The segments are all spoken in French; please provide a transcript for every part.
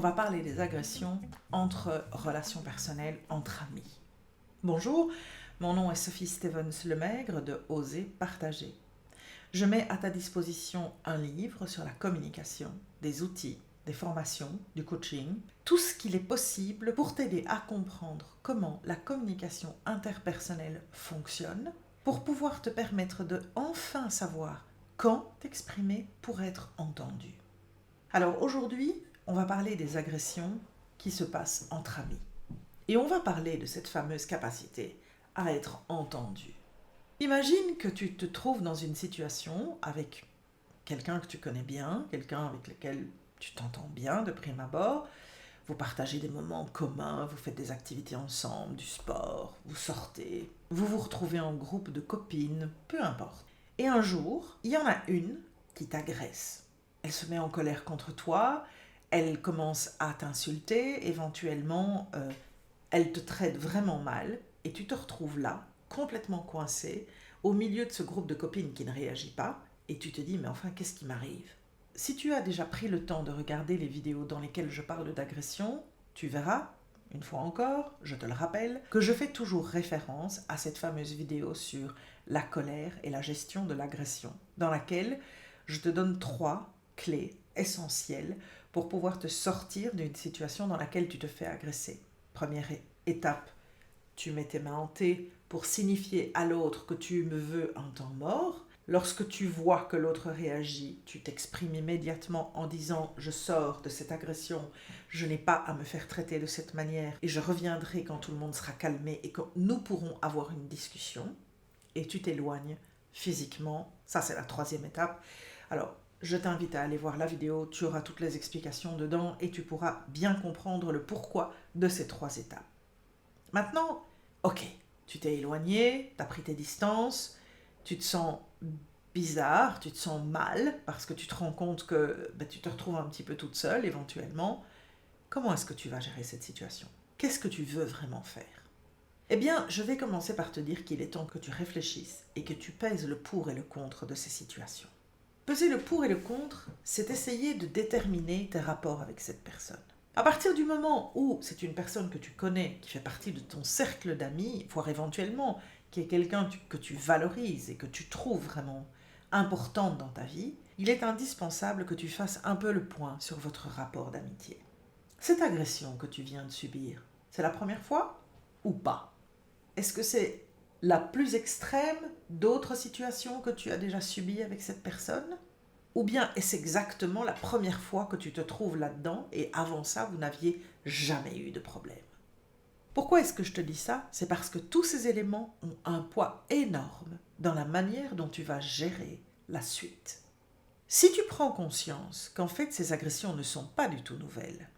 va parler des agressions entre relations personnelles, entre amis. Bonjour, mon nom est Sophie Stevens-Lemaigre de Oser Partager. Je mets à ta disposition un livre sur la communication, des outils, des formations, du coaching, tout ce qu'il est possible pour t'aider à comprendre comment la communication interpersonnelle fonctionne, pour pouvoir te permettre de enfin savoir quand t'exprimer pour être entendu. Alors aujourd'hui, on va parler des agressions qui se passent entre amis. Et on va parler de cette fameuse capacité à être entendu. Imagine que tu te trouves dans une situation avec quelqu'un que tu connais bien, quelqu'un avec lequel tu t'entends bien de prime abord, vous partagez des moments communs, vous faites des activités ensemble, du sport, vous sortez, vous vous retrouvez en groupe de copines, peu importe. Et un jour, il y en a une qui t'agresse. Elle se met en colère contre toi, elle commence à t'insulter, éventuellement elle te traite vraiment mal et tu te retrouves là, complètement coincé, au milieu de ce groupe de copines qui ne réagit pas et tu te dis mais enfin qu'est-ce qui m'arrive ? Si tu as déjà pris le temps de regarder les vidéos dans lesquelles je parle d'agression, tu verras, une fois encore, je te le rappelle, que je fais toujours référence à cette fameuse vidéo sur la colère et la gestion de l'agression, dans laquelle je te donne 3 clés essentielles pour pouvoir te sortir d'une situation dans laquelle tu te fais agresser. Première étape, tu mets tes mains hantées pour signifier à l'autre que tu me veux un temps mort. Lorsque tu vois que l'autre réagit, tu t'exprimes immédiatement en disant « je sors de cette agression, je n'ai pas à me faire traiter de cette manière et je reviendrai quand tout le monde sera calmé et que nous pourrons avoir une discussion » et tu t'éloignes physiquement. Ça, c'est la 3e étape. Alors, je t'invite à aller voir la vidéo, tu auras toutes les explications dedans et tu pourras bien comprendre le pourquoi de ces 3 étapes. Maintenant, ok, tu t'es éloigné, tu as pris tes distances, tu te sens bizarre, tu te sens mal parce que tu te rends compte que tu te retrouves un petit peu toute seule éventuellement. Comment est-ce que tu vas gérer cette situation ? Qu'est-ce que tu veux vraiment faire ? Eh bien, je vais commencer par te dire qu'il est temps que tu réfléchisses et que tu pèses le pour et le contre de ces situations. Peser le pour et le contre, c'est essayer de déterminer tes rapports avec cette personne. À partir du moment où c'est une personne que tu connais, qui fait partie de ton cercle d'amis, voire éventuellement qui est quelqu'un que tu valorises et que tu trouves vraiment importante dans ta vie, il est indispensable que tu fasses un peu le point sur votre rapport d'amitié. Cette agression que tu viens de subir, c'est la première fois ou pas ? Est-ce que c'est la plus extrême d'autres situations que tu as déjà subies avec cette personne ? Ou bien est-ce exactement la première fois que tu te trouves là-dedans et avant ça, vous n'aviez jamais eu de problème ? Pourquoi est-ce que je te dis ça ? C'est parce que tous ces éléments ont un poids énorme dans la manière dont tu vas gérer la suite. Si tu prends conscience qu'en fait ces agressions ne sont pas du tout nouvelles,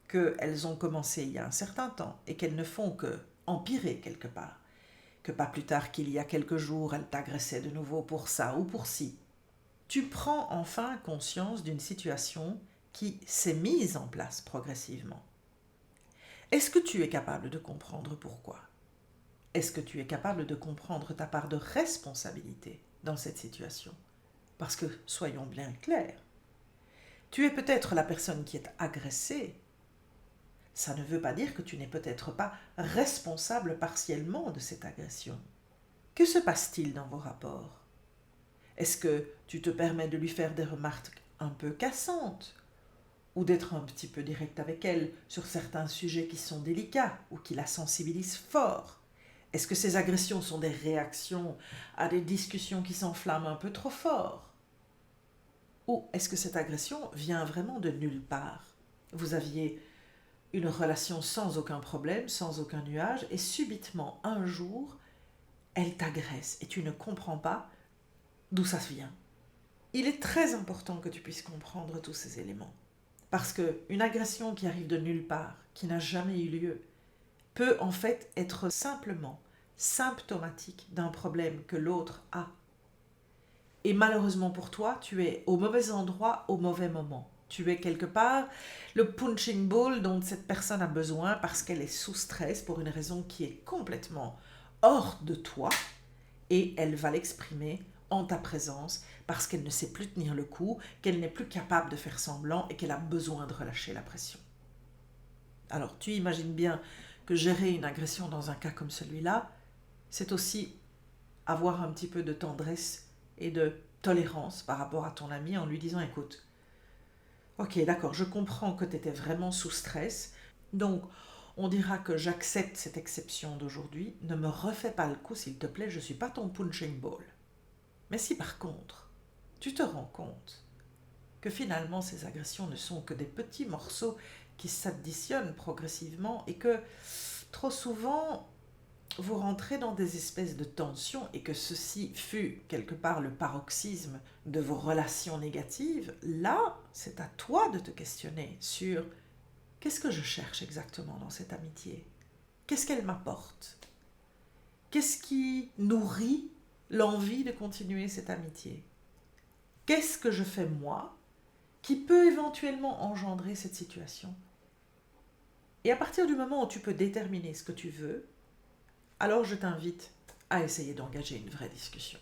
qu'elles ont commencé il y a un certain temps et qu'elles ne font que empirer quelque part, que pas plus tard qu'il y a quelques jours, elles t'agressaient de nouveau pour ça ou pour ci, tu prends enfin conscience d'une situation qui s'est mise en place progressivement. Est-ce que tu es capable de comprendre pourquoi ? Est-ce que tu es capable de comprendre ta part de responsabilité dans cette situation ? Parce que, soyons bien clairs, tu es peut-être la personne qui est agressée. Ça ne veut pas dire que tu n'es peut-être pas responsable partiellement de cette agression. Que se passe-t-il dans vos rapports ? Est-ce que tu te permets de lui faire des remarques un peu cassantes ou d'être un petit peu direct avec elle sur certains sujets qui sont délicats ou qui la sensibilisent fort ? Est-ce que ces agressions sont des réactions à des discussions qui s'enflamment un peu trop fort ? Ou est-ce que cette agression vient vraiment de nulle part ? Vous aviez une relation sans aucun problème, sans aucun nuage, et subitement, un jour, elle t'agresse et tu ne comprends pas d'où ça vient. Il est très important que tu puisses comprendre tous ces éléments. Parce qu'une agression qui arrive de nulle part, qui n'a jamais eu lieu, peut en fait être simplement symptomatique d'un problème que l'autre a. Et malheureusement pour toi, tu es au mauvais endroit au mauvais moment. Tu es quelque part le punching ball dont cette personne a besoin parce qu'elle est sous stress pour une raison qui est complètement hors de toi et elle va l'exprimer en ta présence parce qu'elle ne sait plus tenir le coup, qu'elle n'est plus capable de faire semblant et qu'elle a besoin de relâcher la pression. Alors tu imagines bien que gérer une agression dans un cas comme celui-là, c'est aussi avoir un petit peu de tendresse et de tolérance par rapport à ton ami en lui disant écoute, ok d'accord, je comprends que tu étais vraiment sous stress, donc on dira que j'accepte cette exception d'aujourd'hui, ne me refais pas le coup s'il te plaît, je ne suis pas ton punching ball. Mais si par contre, tu te rends compte que finalement ces agressions ne sont que des petits morceaux qui s'additionnent progressivement et que trop souvent vous rentrez dans des espèces de tensions et que ceci fut quelque part le paroxysme de vos relations négatives, là, c'est à toi de te questionner sur qu'est-ce que je cherche exactement dans cette amitié? Qu'est-ce qu'elle m'apporte? Qu'est-ce qui nourrit l'envie de continuer cette amitié? Qu'est-ce que je fais moi qui peut éventuellement engendrer cette situation? Et à partir du moment où tu peux déterminer ce que tu veux, alors je t'invite à essayer d'engager une vraie discussion.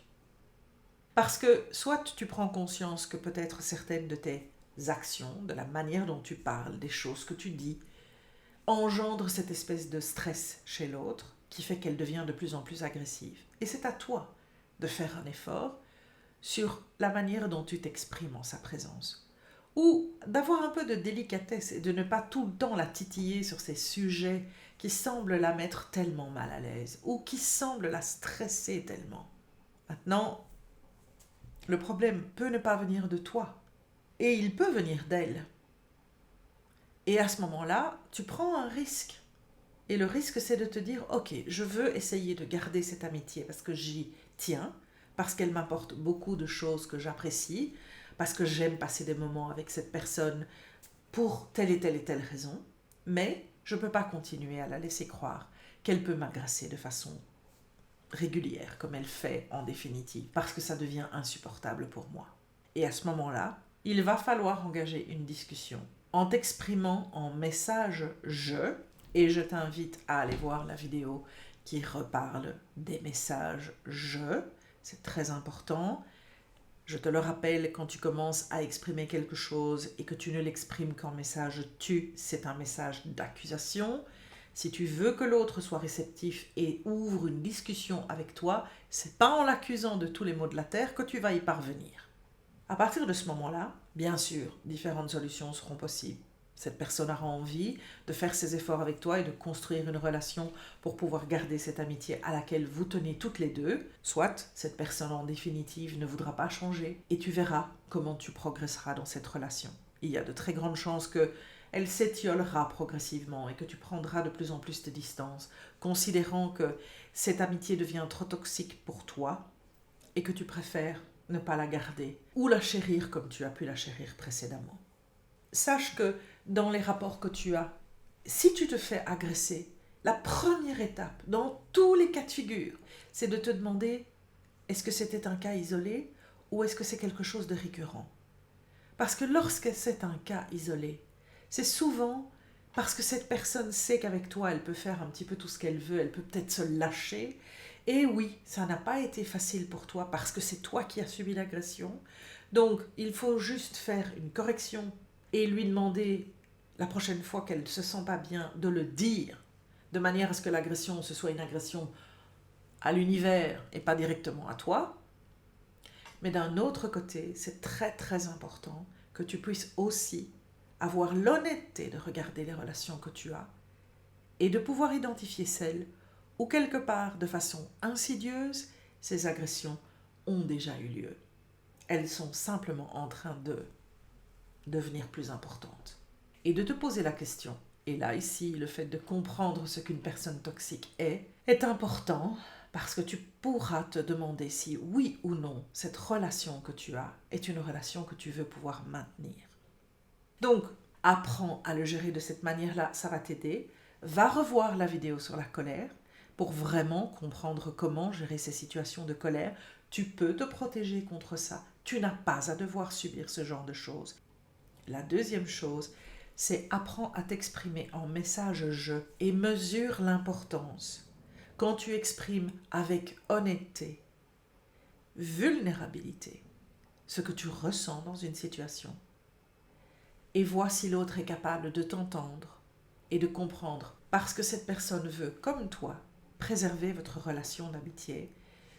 Parce que soit tu prends conscience que peut-être certaines de tes actions, de la manière dont tu parles, des choses que tu dis, engendrent cette espèce de stress chez l'autre qui fait qu'elle devient de plus en plus agressive. Et c'est à toi de faire un effort sur la manière dont tu t'exprimes en sa présence. Ou d'avoir un peu de délicatesse et de ne pas tout le temps la titiller sur ces sujets qui semblent la mettre tellement mal à l'aise ou qui semblent la stresser tellement. Maintenant, le problème peut ne pas venir de toi et il peut venir d'elle. Et à ce moment-là, tu prends un risque. Et le risque, c'est de te dire, ok, je veux essayer de garder cette amitié parce que j'y tiens, parce qu'elle m'apporte beaucoup de choses que j'apprécie, parce que j'aime passer des moments avec cette personne pour telle et telle raison, mais je ne peux pas continuer à la laisser croire qu'elle peut m'agresser de façon régulière, comme elle fait en définitive, parce que ça devient insupportable pour moi. Et à ce moment-là, il va falloir engager une discussion en t'exprimant en message « je », et je t'invite à aller voir la vidéo qui reparle des messages « je », c'est très important. Je te le rappelle, quand tu commences à exprimer quelque chose et que tu ne l'exprimes qu'en message « tu », c'est un message d'accusation. Si tu veux que l'autre soit réceptif et ouvre une discussion avec toi, c'est pas en l'accusant de tous les maux de la terre que tu vas y parvenir. À partir de ce moment-là, bien sûr, différentes solutions seront possibles. Cette personne aura envie de faire ses efforts avec toi et de construire une relation pour pouvoir garder cette amitié à laquelle vous tenez toutes les deux. Soit cette personne en définitive ne voudra pas changer et tu verras comment tu progresseras dans cette relation. Il y a de très grandes chances qu'elle s'étiolera progressivement et que tu prendras de plus en plus de distance, considérant que cette amitié devient trop toxique pour toi et que tu préfères ne pas la garder ou la chérir comme tu as pu la chérir précédemment. Sache que dans les rapports que tu as, si tu te fais agresser, la première étape dans tous les cas de figure, c'est de te demander est-ce que c'était un cas isolé ou est-ce que c'est quelque chose de récurrent? Parce que lorsque c'est un cas isolé, c'est souvent parce que cette personne sait qu'avec toi, elle peut faire un petit peu tout ce qu'elle veut, elle peut peut-être se lâcher. Et oui, ça n'a pas été facile pour toi parce que c'est toi qui as subi l'agression. Donc, il faut juste faire une correction et lui demander la prochaine fois qu'elle ne se sent pas bien de le dire, de manière à ce que l'agression, ce soit une agression à l'univers et pas directement à toi. Mais d'un autre côté, c'est très très important que tu puisses aussi avoir l'honnêteté de regarder les relations que tu as et de pouvoir identifier celles où quelque part, de façon insidieuse, ces agressions ont déjà eu lieu. Elles sont simplement en train de devenir plus importantes. Et de te poser la question, et là ici, le fait de comprendre ce qu'une personne toxique est important parce que tu pourras te demander si oui ou non cette relation que tu as est une relation que tu veux pouvoir maintenir. Donc, apprends à le gérer de cette manière-là, ça va t'aider. Va revoir la vidéo sur la colère pour vraiment comprendre comment gérer ces situations de colère. Tu peux te protéger contre ça. Tu n'as pas à devoir subir ce genre de choses. La deuxième chose, c'est apprends à t'exprimer en message « je » et mesure l'importance. Quand tu exprimes avec honnêteté, vulnérabilité, ce que tu ressens dans une situation, et vois si l'autre est capable de t'entendre et de comprendre, parce que cette personne veut, comme toi, préserver votre relation d'amitié,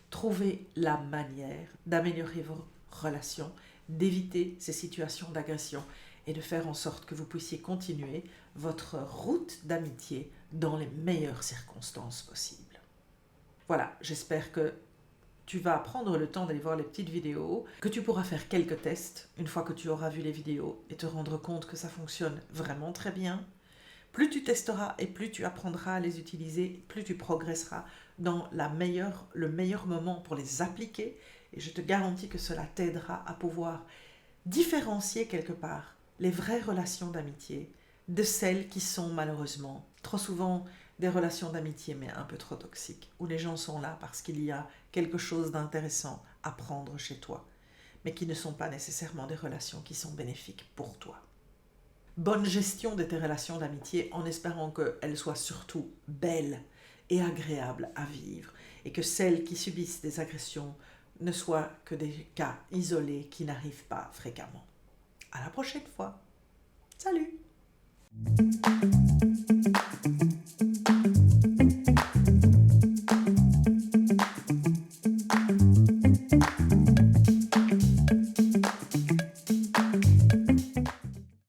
trouver la manière d'améliorer vos relations, d'éviter ces situations d'agression et de faire en sorte que vous puissiez continuer votre route d'amitié dans les meilleures circonstances possibles. Voilà, j'espère que tu vas prendre le temps d'aller voir les petites vidéos, que tu pourras faire quelques tests une fois que tu auras vu les vidéos et te rendre compte que ça fonctionne vraiment très bien. Plus tu testeras et plus tu apprendras à les utiliser, plus tu progresseras dans le meilleur moment pour les appliquer. Et je te garantis que cela t'aidera à pouvoir différencier quelque part les vraies relations d'amitié de celles qui sont malheureusement trop souvent des relations d'amitié mais un peu trop toxiques, où les gens sont là parce qu'il y a quelque chose d'intéressant à prendre chez toi, mais qui ne sont pas nécessairement des relations qui sont bénéfiques pour toi. Bonne gestion de tes relations d'amitié en espérant qu'elles soient surtout belles et agréables à vivre et que celles qui subissent des agressions ne soient que des cas isolés qui n'arrivent pas fréquemment. À la prochaine fois. Salut!